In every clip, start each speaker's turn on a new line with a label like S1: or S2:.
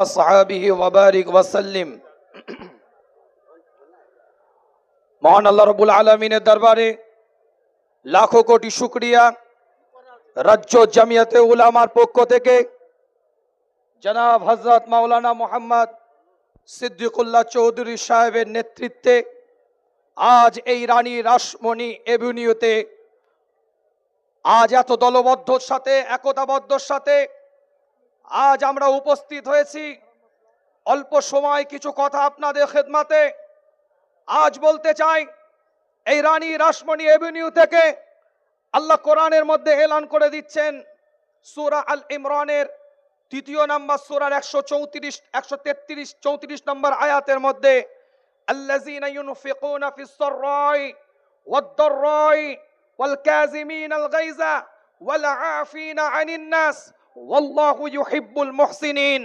S1: আসহাবিহি ওয়া বারিক ওয়া সাল্লিম। মহান আল্লাহ রাব্বুল আলামিনের দরবারে লাখো কোটি শুকরিয়া। রাজ্য জামিয়াতে উলামার পক্ষ থেকে জনাব হযরত মাওলানা মোহাম্মদ সিদ্দিকুল্লাহ চৌধুরী সাহেবের নেতৃত্বে আজ এই রানী রাসমণি এভিনিউতে আজ এত দলবদ্ধর সাথে একতাবদ্ধর সাথে আজ আমরা উপস্থিত হয়েছি। অল্প সময় কিছু কথা আপনাদের খেদমতে আজ বলতে চাই। এই রানী রাসমণি এভিনিউ থেকে আল্লাহ কোরআনের মধ্যে এলান করে দিচ্ছেন, সূরা আল ইমরানের 3 নম্বর সূরার 133-134 নম্বর আয়াতের মধ্যে আল্লাযীনা ইউনফিকুনা ফিস সাররাই ওয়াদ দাররাই ওয়াল কাযিমিনাল গায়যা ওয়াল আফিনা আনিন নাস ওয়াল্লাহু ইউহিব্বুল মুহসিনিন।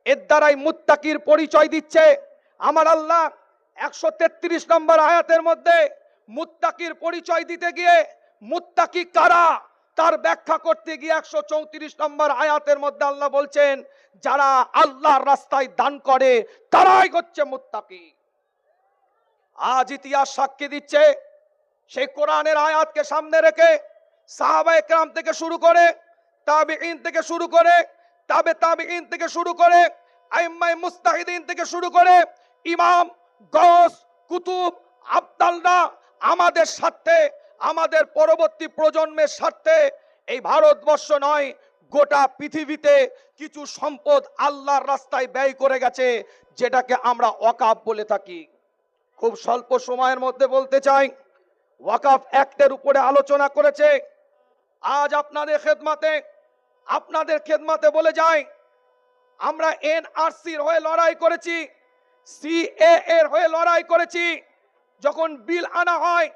S1: এর দ্বারাই মুত্তাকির পরিচয় দিচ্ছে আমার আল্লাহ। 133 নম্বর আয়াতের মধ্যে মুত্তাকির পরিচয় দিতে গিয়ে মুত্তাকি কারা তার ব্যাখ্যা করতে গিয়ে 134 নম্বর আয়াতের মধ্যে আল্লাহ বলছেন, যারা আল্লাহর রাস্তায় দান করে তারাই হচ্ছে মুত্তাকি। আজ ইতিহাস সাক্ষী দিচ্ছে, সেই কোরআনের আয়াতকে সামনে রেখে সাহাবায়ে কেরাম থেকে শুরু করে তাবিঈন থেকে শুরু করে তাবে তাবিঈন থেকে শুরু করে আইম্মায়ে মুজতাহিদিন থেকে শুরু করে ইমাম গৌস কুতুব আব্দাল্লাহ আমাদের স্বার্থে, আমাদের পরবর্তী প্রজন্মের স্বার্থে এই ভারতবর্ষ নয় গোটা পৃথিবীতে কিছু সম্পদ আল্লাহর রাস্তায় ব্যয় করে গেছে, যেটাকে আমরা ওয়াকাফ বলে থাকি। খুব স্বল্প সময়ের মধ্যে বলতে চাই, ওয়াকাফ অ্যাক্টের উপরে আলোচনা করেছে। আজ আপনাদের খেদমতে বলে যাই, আমরা এনআরসির হয়ে লড়াই করেছি, সিএ এর হয়ে লড়াই করেছি। যখন বিল আনা হয়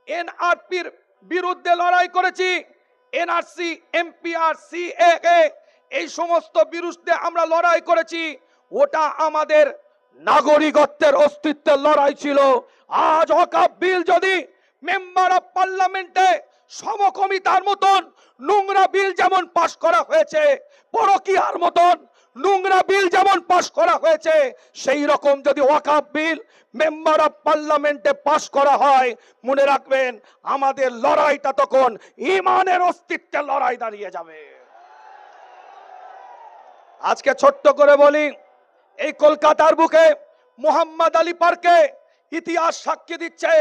S1: এনআরপির বিরুদ্ধে লড়াই করেছি, এনআরসি এমপিআর সিএএ এই সমস্ত বিরুদ্ধে আমরা লড়াই করেছি। ওটা আমাদের নাগরিকত্বের অস্তিত্বের লড়াই ছিল। আজ ওয়াকফ বিল যদি মেম্বার অফ পার্লামেন্টে সমকমিতার মতন নোংরা বিল যেমন পাশ করা হয়েছে, পরকীয়ার মতন নোংরা বিল যেমন পাশ করা হয়েছে, সেই রকম যদি ওয়াকফ বিল মেম্বার অফ পার্লামেন্টে পাশ করা হয়, মনে রাখবেন আমাদের লড়াইটা তখন ঈমানের অস্তিত্বের লড়াই দাঁড়িয়ে যাবে। আজকে ছোট্ট করে বলি, এই কলকাতার বুকে মোহাম্মদ আলী পার্কে ইতিহাস সাক্ষী দিচ্ছে।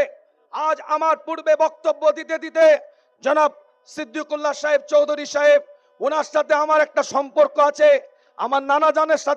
S1: আজ আমার পূর্বে বক্তব্য দিতে দিতে জনাব সিদ্দিকুল্লাহ সাহেব চৌধুরী সাহেব, ওনার সাথে আমার একটা সম্পর্ক আছে, আমার নানা জানের সাথে